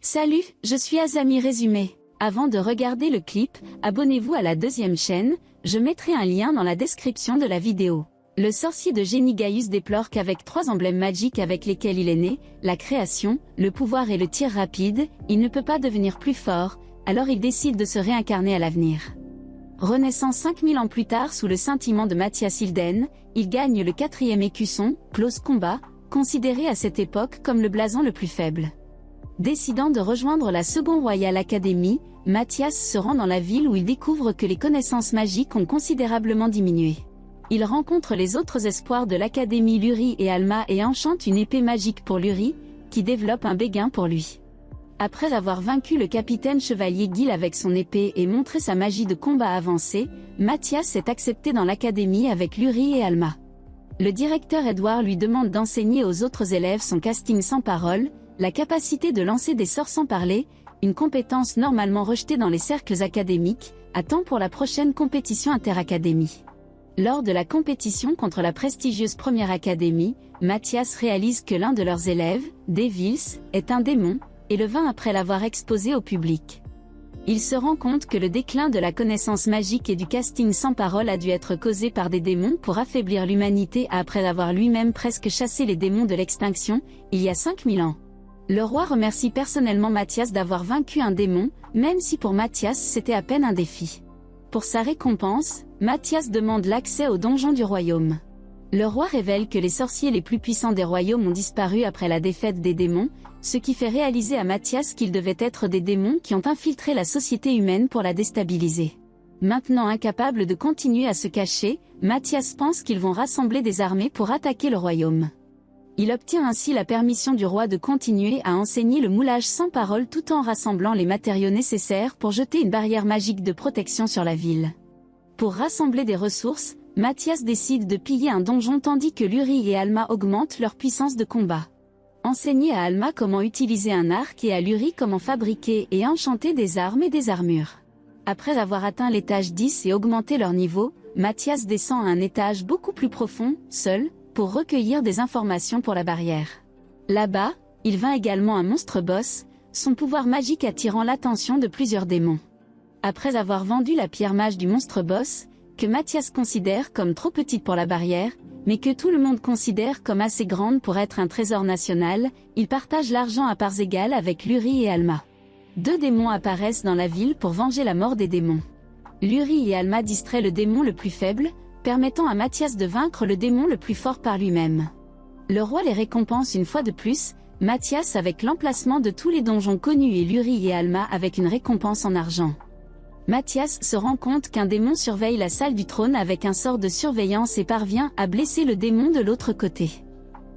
Salut, je suis Azami Résumé. Avant de regarder le clip, abonnez-vous à la deuxième chaîne, je mettrai un lien dans la description de la vidéo. Le sorcier de génie Gaius déplore qu'avec 3 emblèmes magiques avec lesquels il est né, la création, le pouvoir et le tir rapide, il ne peut pas devenir plus fort, alors il décide de se réincarner à l'avenir. Renaissant 5000 ans plus tard sous le scintillement de Mathias Hilden, il gagne le 4e écusson, Close Combat, considéré à cette époque comme le blason le plus faible. Décidant de rejoindre la Seconde Royal Academy, Mathias se rend dans la ville où il découvre que les connaissances magiques ont considérablement diminué. Il rencontre les autres espoirs de l'académie Luri et Alma et enchante une épée magique pour Luri, qui développe un béguin pour lui. Après avoir vaincu le capitaine chevalier Gil avec son épée et montré sa magie de combat avancée, Mathias est accepté dans l'académie avec Luri et Alma. Le directeur Edward lui demande d'enseigner aux autres élèves son casting sans parole, la capacité de lancer des sorts sans parler, une compétence normalement rejetée dans les cercles académiques, à temps pour la prochaine compétition interacadémie. Lors de la compétition contre la prestigieuse première académie, Mathias réalise que l'un de leurs élèves, Devils, est un démon, et le vainc après l'avoir exposé au public. Il se rend compte que le déclin de la connaissance magique et du casting sans parole a dû être causé par des démons pour affaiblir l'humanité après avoir lui-même presque chassé les démons de l'extinction, il y a 5000 ans. Le roi remercie personnellement Mathias d'avoir vaincu un démon, même si pour Mathias c'était à peine un défi. Pour sa récompense, Mathias demande l'accès au donjon du royaume. Le roi révèle que les sorciers les plus puissants des royaumes ont disparu après la défaite des démons, ce qui fait réaliser à Mathias qu'ils devaient être des démons qui ont infiltré la société humaine pour la déstabiliser. Maintenant incapable de continuer à se cacher, Mathias pense qu'ils vont rassembler des armées pour attaquer le royaume. Il obtient ainsi la permission du roi de continuer à enseigner le moulage sans parole tout en rassemblant les matériaux nécessaires pour jeter une barrière magique de protection sur la ville. Pour rassembler des ressources, Mathias décide de piller un donjon tandis que Luri et Alma augmentent leur puissance de combat. Enseigner à Alma comment utiliser un arc et à Luri comment fabriquer et enchanter des armes et des armures. Après avoir atteint l'étage 10 et augmenté leur niveau, Mathias descend à un étage beaucoup plus profond, seul, pour recueillir des informations pour la barrière. Là-bas, il vainc également un monstre boss, son pouvoir magique attirant l'attention de plusieurs démons. Après avoir vendu la pierre mage du monstre boss, que Mathias considère comme trop petite pour la barrière, mais que tout le monde considère comme assez grande pour être un trésor national, il partage l'argent à parts égales avec Luri et Alma. 2 démons apparaissent dans la ville pour venger la mort des démons. Luri et Alma distraient le démon le plus faible, permettant à Mathias de vaincre le démon le plus fort par lui-même. Le roi les récompense une fois de plus, Mathias avec l'emplacement de tous les donjons connus et Luri et Alma avec une récompense en argent. Mathias se rend compte qu'un démon surveille la salle du trône avec un sort de surveillance et parvient à blesser le démon de l'autre côté.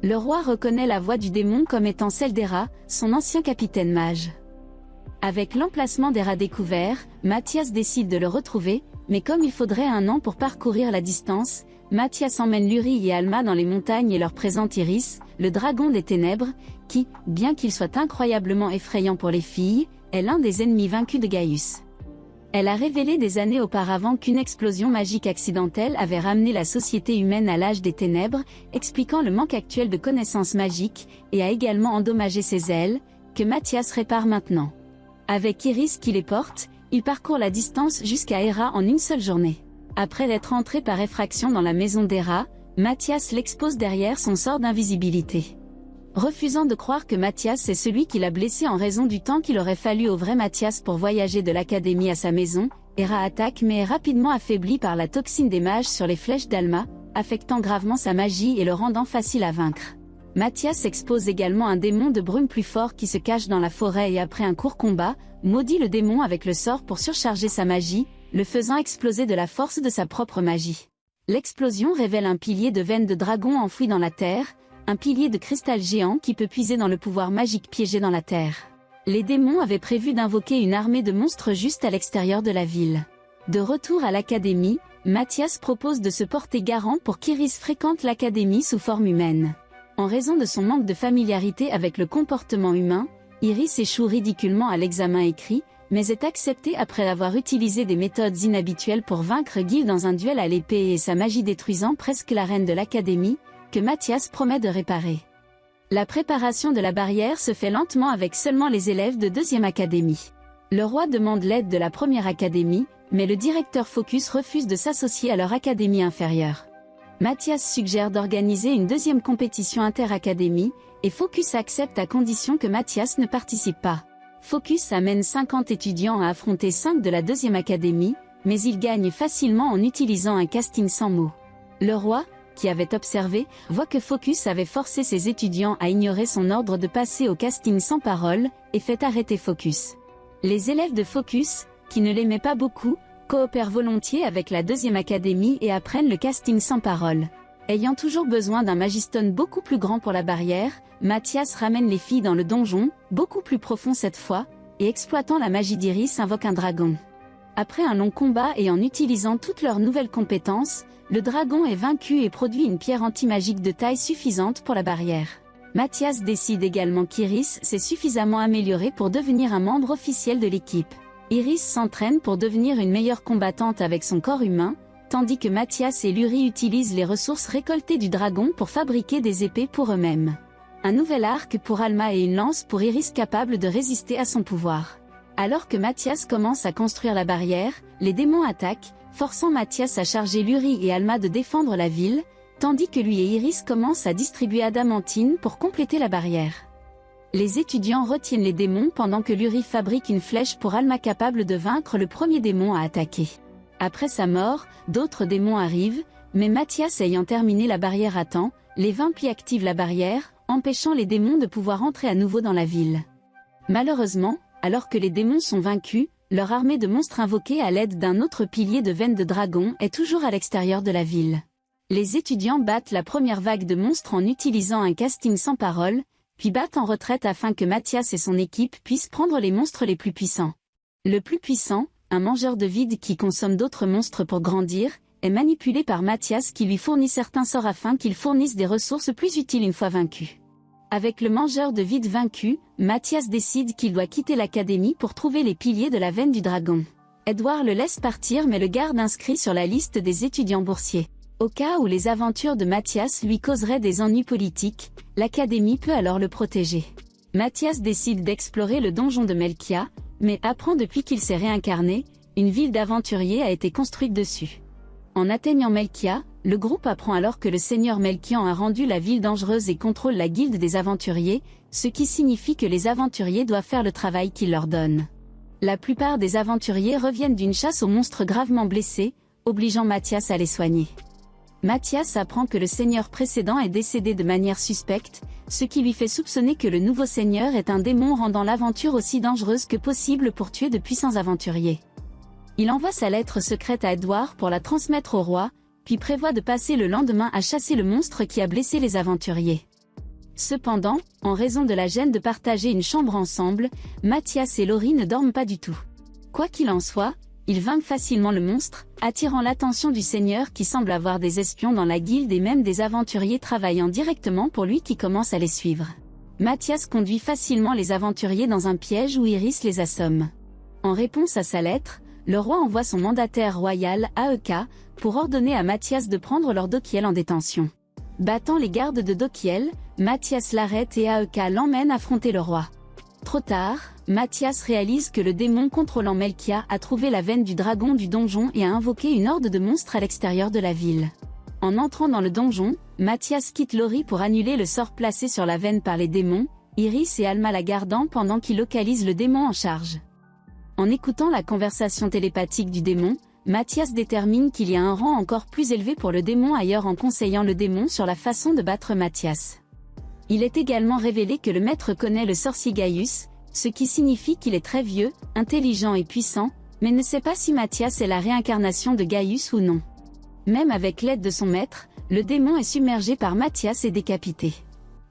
Le roi reconnaît la voix du démon comme étant celle d'Hera, son ancien capitaine mage. Avec l'emplacement d'Hera découvert, Mathias décide de le retrouver, mais comme il faudrait un an pour parcourir la distance, Mathias emmène Luri et Alma dans les montagnes et leur présente Iris, le dragon des ténèbres, qui, bien qu'il soit incroyablement effrayant pour les filles, est l'un des ennemis vaincus de Gaius. Elle a révélé des années auparavant qu'une explosion magique accidentelle avait ramené la société humaine à l'âge des ténèbres, expliquant le manque actuel de connaissances magiques, et a également endommagé ses ailes, que Mathias répare maintenant. Avec Iris qui les porte, il parcourt la distance jusqu'à Hera en une seule journée. Après être entré par effraction dans la maison d'Hera, Mathias l'expose derrière son sort d'invisibilité. Refusant de croire que Mathias est celui qui l'a blessé en raison du temps qu'il aurait fallu au vrai Mathias pour voyager de l'académie à sa maison, Hera attaque mais est rapidement affaiblie par la toxine des mages sur les flèches d'Alma, affectant gravement sa magie et le rendant facile à vaincre. Mathias expose également un démon de brume plus fort qui se cache dans la forêt et après un court combat, maudit le démon avec le sort pour surcharger sa magie, le faisant exploser de la force de sa propre magie. L'explosion révèle un pilier de veine de dragon enfoui dans la terre, un pilier de cristal géant qui peut puiser dans le pouvoir magique piégé dans la terre. Les démons avaient prévu d'invoquer une armée de monstres juste à l'extérieur de la ville. De retour à l'académie, Mathias propose de se porter garant pour qu'Iris fréquente l'académie sous forme humaine. En raison de son manque de familiarité avec le comportement humain, Iris échoue ridiculement à l'examen écrit, mais est acceptée après avoir utilisé des méthodes inhabituelles pour vaincre Gil dans un duel à l'épée et sa magie détruisant presque la reine de l'académie, que Mathias promet de réparer. La préparation de la barrière se fait lentement avec seulement les élèves de 2e académie. Le roi demande l'aide de la 1re académie, mais le directeur Focus refuse de s'associer à leur académie inférieure. Mathias suggère d'organiser une 2e compétition inter-académie, et Focus accepte à condition que Mathias ne participe pas. Focus amène 50 étudiants à affronter 5 de la 2e académie, mais il gagne facilement en utilisant un casting sans mots. Le roi, qui avait observé, voit que Focus avait forcé ses étudiants à ignorer son ordre de passer au casting sans parole, et fait arrêter Focus. Les élèves de Focus, qui ne l'aimaient pas beaucoup, coopèrent volontiers avec la 2e académie et apprennent le casting sans parole. Ayant toujours besoin d'un magistone beaucoup plus grand pour la barrière, Mathias ramène les filles dans le donjon, beaucoup plus profond cette fois, et exploitant la magie d'Iris invoque un dragon. Après un long combat et en utilisant toutes leurs nouvelles compétences, le dragon est vaincu et produit une pierre anti-magique de taille suffisante pour la barrière. Mathias décide également qu'Iris s'est suffisamment améliorée pour devenir un membre officiel de l'équipe. Iris s'entraîne pour devenir une meilleure combattante avec son corps humain, tandis que Mathias et Luri utilisent les ressources récoltées du dragon pour fabriquer des épées pour eux-mêmes. Un nouvel arc pour Alma et une lance pour Iris capable de résister à son pouvoir. Alors que Mathias commence à construire la barrière, les démons attaquent, forçant Mathias à charger Luri et Alma de défendre la ville, tandis que lui et Iris commencent à distribuer adamantine pour compléter la barrière. Les étudiants retiennent les démons pendant que Luri fabrique une flèche pour Alma capable de vaincre le premier démon à attaquer. Après sa mort, d'autres démons arrivent, mais Mathias ayant terminé la barrière à temps, les vampires activent la barrière, empêchant les démons de pouvoir entrer à nouveau dans la ville. Malheureusement, alors que les démons sont vaincus, leur armée de monstres invoqués à l'aide d'un autre pilier de veine de dragon est toujours à l'extérieur de la ville. Les étudiants battent la première vague de monstres en utilisant un casting sans parole, puis battent en retraite afin que Mathias et son équipe puissent prendre les monstres les plus puissants. Le plus puissant, un mangeur de vide qui consomme d'autres monstres pour grandir, est manipulé par Mathias qui lui fournit certains sorts afin qu'il fournisse des ressources plus utiles une fois vaincu. Avec le mangeur de vide vaincu, Mathias décide qu'il doit quitter l'académie pour trouver les piliers de la veine du dragon. Edward le laisse partir mais le garde inscrit sur la liste des étudiants boursiers. Au cas où les aventures de Mathias lui causeraient des ennuis politiques, l'académie peut alors le protéger. Mathias décide d'explorer le donjon de Melkia, mais apprend depuis qu'il s'est réincarné, une ville d'aventuriers a été construite dessus. En atteignant Melkia, le groupe apprend alors que le seigneur Melkian a rendu la ville dangereuse et contrôle la guilde des aventuriers, ce qui signifie que les aventuriers doivent faire le travail qu'il leur donne. La plupart des aventuriers reviennent d'une chasse aux monstres gravement blessés, obligeant Mathias à les soigner. Mathias apprend que le seigneur précédent est décédé de manière suspecte, ce qui lui fait soupçonner que le nouveau seigneur est un démon rendant l'aventure aussi dangereuse que possible pour tuer de puissants aventuriers. Il envoie sa lettre secrète à Edward pour la transmettre au roi, puis prévoit de passer le lendemain à chasser le monstre qui a blessé les aventuriers. Cependant, en raison de la gêne de partager une chambre ensemble, Mathias et Lori ne dorment pas du tout. Quoi qu'il en soit, ils vainquent facilement le monstre, attirant l'attention du seigneur qui semble avoir des espions dans la guilde et même des aventuriers travaillant directement pour lui qui commencent à les suivre. Mathias conduit facilement les aventuriers dans un piège où Iris les assomme. En réponse à sa lettre, le roi envoie son mandataire royal, Aek, pour ordonner à Mathias de prendre Lord Dokiel en détention. Battant les gardes de Dokiel, Mathias l'arrête et Aek l'emmène affronter le roi. Trop tard, Mathias réalise que le démon contrôlant Melkia a trouvé la veine du dragon du donjon et a invoqué une horde de monstres à l'extérieur de la ville. En entrant dans le donjon, Mathias quitte Lori pour annuler le sort placé sur la veine par les démons, Iris et Alma la gardant pendant qu'il localise le démon en charge. En écoutant la conversation télépathique du démon, Mathias détermine qu'il y a un rang encore plus élevé pour le démon ailleurs en conseillant le démon sur la façon de battre Mathias. Il est également révélé que le maître connaît le sorcier Gaius, ce qui signifie qu'il est très vieux, intelligent et puissant, mais ne sait pas si Mathias est la réincarnation de Gaius ou non. Même avec l'aide de son maître, le démon est submergé par Mathias et décapité.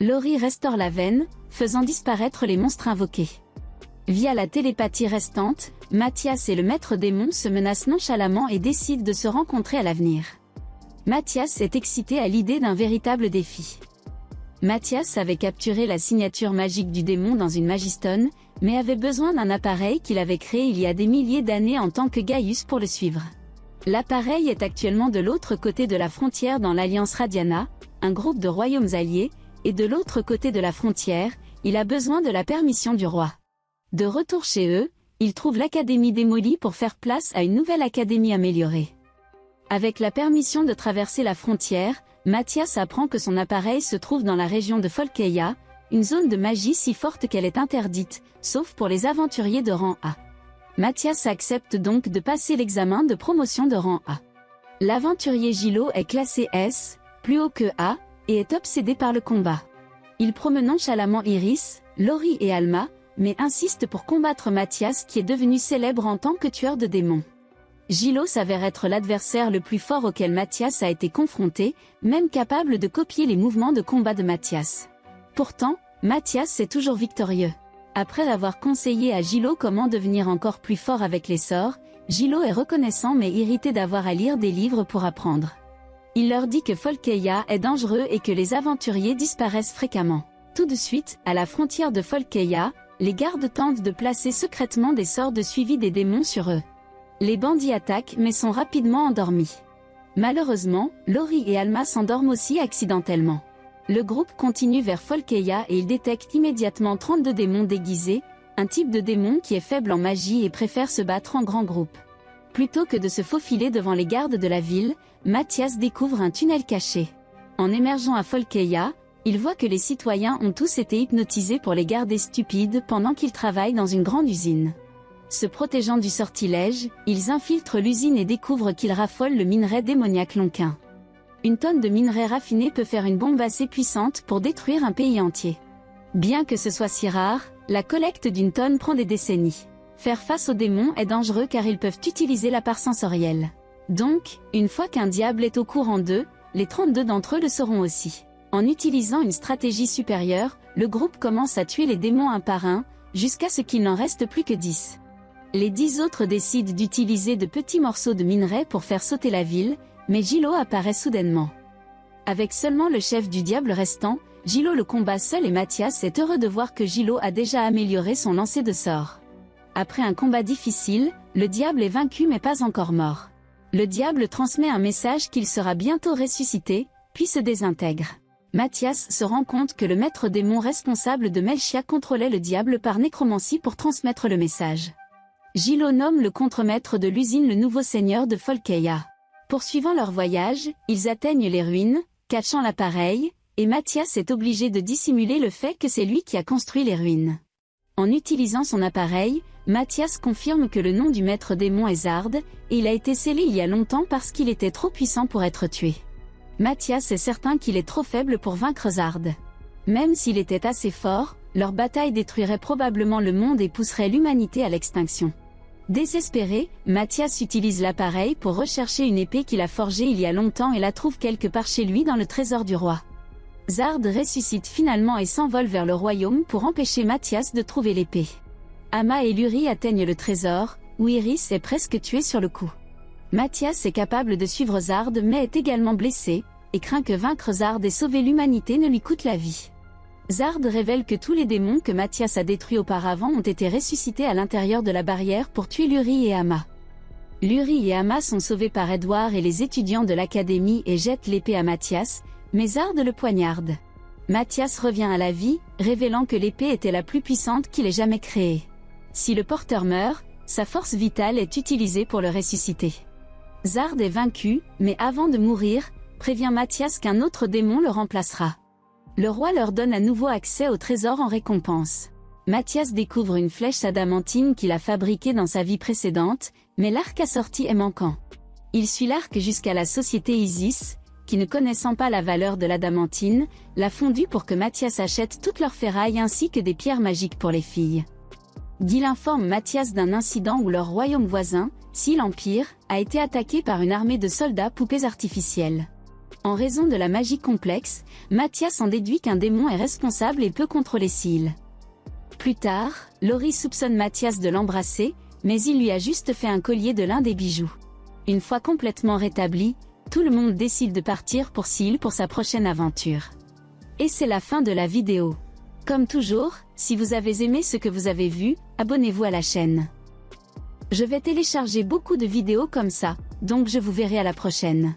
Lori restaure la veine, faisant disparaître les monstres invoqués. Via la télépathie restante, Mathias et le maître démon se menacent nonchalamment et décident de se rencontrer à l'avenir. Mathias est excité à l'idée d'un véritable défi. Mathias avait capturé la signature magique du démon dans une magistone, mais avait besoin d'un appareil qu'il avait créé il y a des milliers d'années en tant que Gaius pour le suivre. L'appareil est actuellement de l'autre côté de la frontière dans l'Alliance Radiana, un groupe de royaumes alliés, et de l'autre côté de la frontière, il a besoin de la permission du roi. De retour chez eux, il trouve l'académie démolie pour faire place à une nouvelle académie améliorée. Avec la permission de traverser la frontière, Mathias apprend que son appareil se trouve dans la région de Folkeia, une zone de magie si forte qu'elle est interdite, sauf pour les aventuriers de rang A. Mathias accepte donc de passer l'examen de promotion de rang A. L'aventurier Gilo est classé S, plus haut que A, et est obsédé par le combat. Il promeut nonchalamment Iris, Lori et Alma, mais insiste pour combattre Mathias qui est devenu célèbre en tant que tueur de démons. Gilo s'avère être l'adversaire le plus fort auquel Mathias a été confronté, même capable de copier les mouvements de combat de Mathias. Pourtant, Mathias est toujours victorieux. Après avoir conseillé à Gilo comment devenir encore plus fort avec les sorts, Gilo est reconnaissant mais irrité d'avoir à lire des livres pour apprendre. Il leur dit que Folkeia est dangereux et que les aventuriers disparaissent fréquemment. Tout de suite, à la frontière de Folkeia, les gardes tentent de placer secrètement des sorts de suivi des démons sur eux. Les bandits attaquent mais sont rapidement endormis. Malheureusement, Lori et Alma s'endorment aussi accidentellement. Le groupe continue vers Folkeia et il détecte immédiatement 32 démons déguisés, un type de démon qui est faible en magie et préfère se battre en grand groupe. Plutôt que de se faufiler devant les gardes de la ville, Mathias découvre un tunnel caché. En émergeant à Folkeia, il voit que les citoyens ont tous été hypnotisés pour les garder stupides pendant qu'ils travaillent dans une grande usine. Se protégeant du sortilège, ils infiltrent l'usine et découvrent qu'ils raffolent le minerai démoniaque Lonquin. Une tonne de minerai raffiné peut faire une bombe assez puissante pour détruire un pays entier. Bien que ce soit si rare, la collecte d'une tonne prend des décennies. Faire face aux démons est dangereux car ils peuvent utiliser la part sensorielle. Donc, une fois qu'un diable est au courant d'eux, les 32 d'entre eux le seront aussi. En utilisant une stratégie supérieure, le groupe commence à tuer les démons un par un, jusqu'à ce qu'il n'en reste plus que 10. Les 10 autres décident d'utiliser de petits morceaux de minerai pour faire sauter la ville, mais Gilo apparaît soudainement. Avec seulement le chef du diable restant, Gilo le combat seul et Mathias est heureux de voir que Gilo a déjà amélioré son lancer de sorts. Après un combat difficile, le diable est vaincu mais pas encore mort. Le diable transmet un message qu'il sera bientôt ressuscité, puis se désintègre. Mathias se rend compte que le maître démon responsable de Melchia contrôlait le diable par nécromancie pour transmettre le message. Gilo nomme le contremaître de l'usine le nouveau seigneur de Folkeia. Poursuivant leur voyage, ils atteignent les ruines, cachant l'appareil, et Mathias est obligé de dissimuler le fait que c'est lui qui a construit les ruines. En utilisant son appareil, Mathias confirme que le nom du maître démon est Zard, et il a été scellé il y a longtemps parce qu'il était trop puissant pour être tué. Mathias est certain qu'il est trop faible pour vaincre Zard. Même s'il était assez fort, leur bataille détruirait probablement le monde et pousserait l'humanité à l'extinction. Désespéré, Mathias utilise l'appareil pour rechercher une épée qu'il a forgée il y a longtemps et la trouve quelque part chez lui dans le trésor du roi. Zard ressuscite finalement et s'envole vers le royaume pour empêcher Mathias de trouver l'épée. Ama et Luri atteignent le trésor, où Iris est presque tuée sur le coup. Mathias est capable de suivre Zard mais est également blessé, et craint que vaincre Zard et sauver l'humanité ne lui coûte la vie. Zard révèle que tous les démons que Mathias a détruits auparavant ont été ressuscités à l'intérieur de la barrière pour tuer Luri et Ama. Luri et Ama sont sauvés par Edward et les étudiants de l'académie et jettent l'épée à Mathias, mais Zard le poignarde. Mathias revient à la vie, révélant que l'épée était la plus puissante qu'il ait jamais créée. Si le porteur meurt, sa force vitale est utilisée pour le ressusciter. Zard est vaincu, mais avant de mourir, prévient Mathias qu'un autre démon le remplacera. Le roi leur donne à nouveau accès au trésor en récompense. Mathias découvre une flèche adamantine qu'il a fabriquée dans sa vie précédente, mais l'arc assorti est manquant. Il suit l'arc jusqu'à la société Isis, qui ne connaissant pas la valeur de l'adamantine, l'a fondue pour que Mathias achète toutes leurs ferrailles ainsi que des pierres magiques pour les filles. Gil informe Mathias d'un incident où leur royaume voisin, Si l'Empire, a été attaqué par une armée de soldats poupées artificielles. En raison de la magie complexe, Mathias en déduit qu'un démon est responsable et peut contrôler Seal. Plus tard, Lori soupçonne Mathias de l'embrasser, mais il lui a juste fait un collier de l'un des bijoux. Une fois complètement rétabli, tout le monde décide de partir pour Seal pour sa prochaine aventure. Et c'est la fin de la vidéo. Comme toujours, si vous avez aimé ce que vous avez vu, abonnez-vous à la chaîne. Je vais télécharger beaucoup de vidéos comme ça, donc je vous verrai à la prochaine.